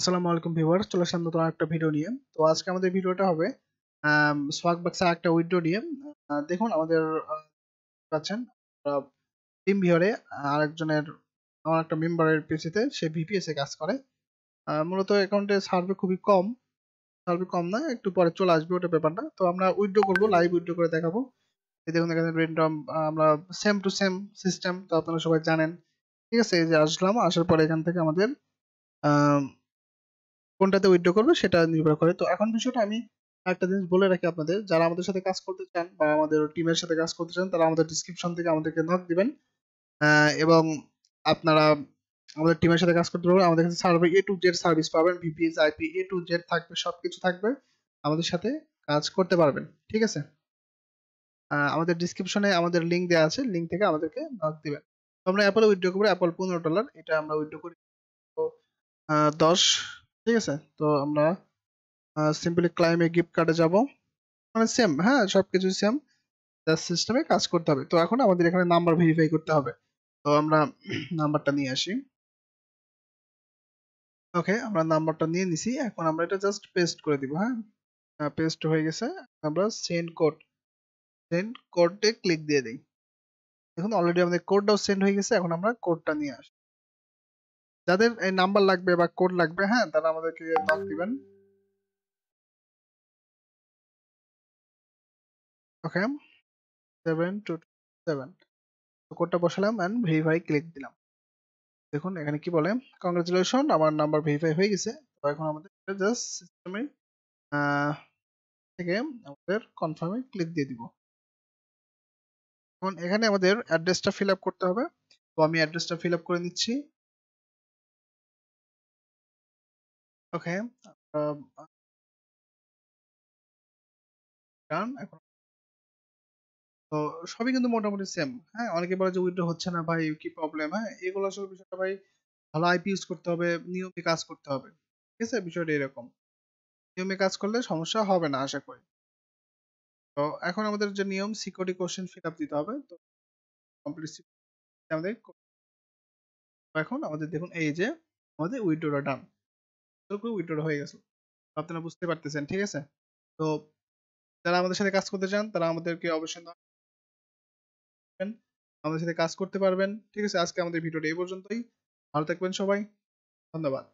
আসসালামু আলাইকুম ভিউয়ার্স, চলে আসলাম নতুন একটা ভিডিও নিয়ে। তো আজকে আমাদের ভিডিওটা হবে swagbucks এর একটা উইথড্র নিয়ে। দেখুন আমাদের পাচ্ছেন টিম ভিউয়ারে আরেকজনের আমার একটা মেম্বারের পিসিতে সে ভিপিএস এ কাজ করে। মূলত অ্যাকাউন্টে সার্ভে কম না, একটু পরে চলে আসবে ওটা ব্যাপার না। তো আমরা উইথড্র করব, লাইভ উইথড্র করে দেখাবো। এই দেখুন এখানে র্যান্ডম আমরা সেম টু সেম সিস্টেম তো আপনারা সবাই জানেন। ঠিক আছে, এই যে আসলাম, আসার পরে এখান থেকে আমাদের কোনটাতে উইথড্র করবে সেটা নির্ভর করে। তো এখন বিষয়টা আমি একটা জিনিস বলে রাখি আপনাদের, যারা আমাদের সাথে কাজ করতে চান বা আমাদের টিমের সাথে কাজ করতে চান তারা আমাদের ডিসক্রিপশন থেকে আমাদেরকে নক দিবেন। এবং আপনারা আমাদের টিমের সাথে কাজ করতে পারবেন। আমাদের কাছে server A to Z service পাবেন, VPS IP A to Z থাকবে, সবকিছু থাকবে, আমাদের সাথে কাজ করতে পারবেন। ঠিক আছে, আমাদের ডিসক্রিপশনে আমাদের লিঙ্ক দেওয়া আছে, লিঙ্ক থেকে আমাদেরকে নক দিবেন। তো আমরা অ্যাপল উইথড্র করবো, অ্যাপল $15, এটা আমরা উইথড্র করি 10। ঠিক আছে, তো আমরা সিম্পলি ক্লাইমে গিফট কার্ডে যাব, মানে সেম, হ্যাঁ সবকিছু সেম, জাস্ট সিস্টেমে কাজ করতে হবে। তো এখন আমাদের এখানে নাম্বার ভেরিফাই করতে হবে, তো আমরা নাম্বারটা নিয়ে আসি। ওকে, আমরা নাম্বারটা নিয়ে নিছি, এখন আমরা এটা জাস্ট পেস্ট করে দিব। হ্যাঁ, পেস্ট হয়ে গেছে। আমরা সেন্ড কোডে ক্লিক দিয়ে দিই। দেখুন অলরেডি আমাদের কোডটাও সেন্ড হয়ে গেছে। এখন আমরা কোডটা নিয়ে আসি। যাদের এই নাম্বার লাগবে বা কোড লাগবে, হ্যাঁ তারা আমাদেরকে নক দিবেন। ওকে, 7227 কোডটা বসালাম এন্ড ভেরিফাই ক্লিক দিলাম। দেখুন এখানে কি বলে, কংগ্রাচুলেশন, আমার নাম্বার ভেরিফাই হয়ে গেছে। তো এখন আমাদের জাস্ট সিস্টেমে থেকে আমাদের কনফার্মে ক্লিক দিয়ে দিব। এখন এখানে আমাদের অ্যাড্রেসটা ফিল আপ করতে হবে, তো আমি অ্যাড্রেসটা ফিল আপ করে নিচ্ছি। ওকে, ডান। এখন তো সবই কিন্তু মোটামুটি সেম। হ্যাঁ, অনেকে বলে যে উইথড্র হচ্ছে না ভাই, কি প্রবলেম? হ্যাঁ, এগুলো আসলে বিষয়টা ভাই, ভালো আইপি ইউজ করতে হবে, নিয়মে কাজ করতে হবে। ঠিক আছে, বিষয়টা এরকম, নিয়মে কাজ করলে সমস্যা হবে না আশা করি। তো এখন আমাদের যে নিয়ম, সিকিউরিটি কোশ্চেন ফিল আপ দিতে হবে। তো কমপ্লিট আমাদের এখন আমাদের দেখুন এই যে আমাদের উইথড্রটা ডান, উইথড্র হয়ে গেছে, আপনারা বুঝতে পারতেছেন। ঠিক আছে, তো যারা আমাদের সাথে কাজ করতে চান তারা আমাদেরকে অবশ্যই আমাদের সাথে কাজ করতে পারবেন। ঠিক আছে, আজকে আমাদের ভিডিওটা এই পর্যন্তই। ভালো থাকবেন সবাই, ধন্যবাদ।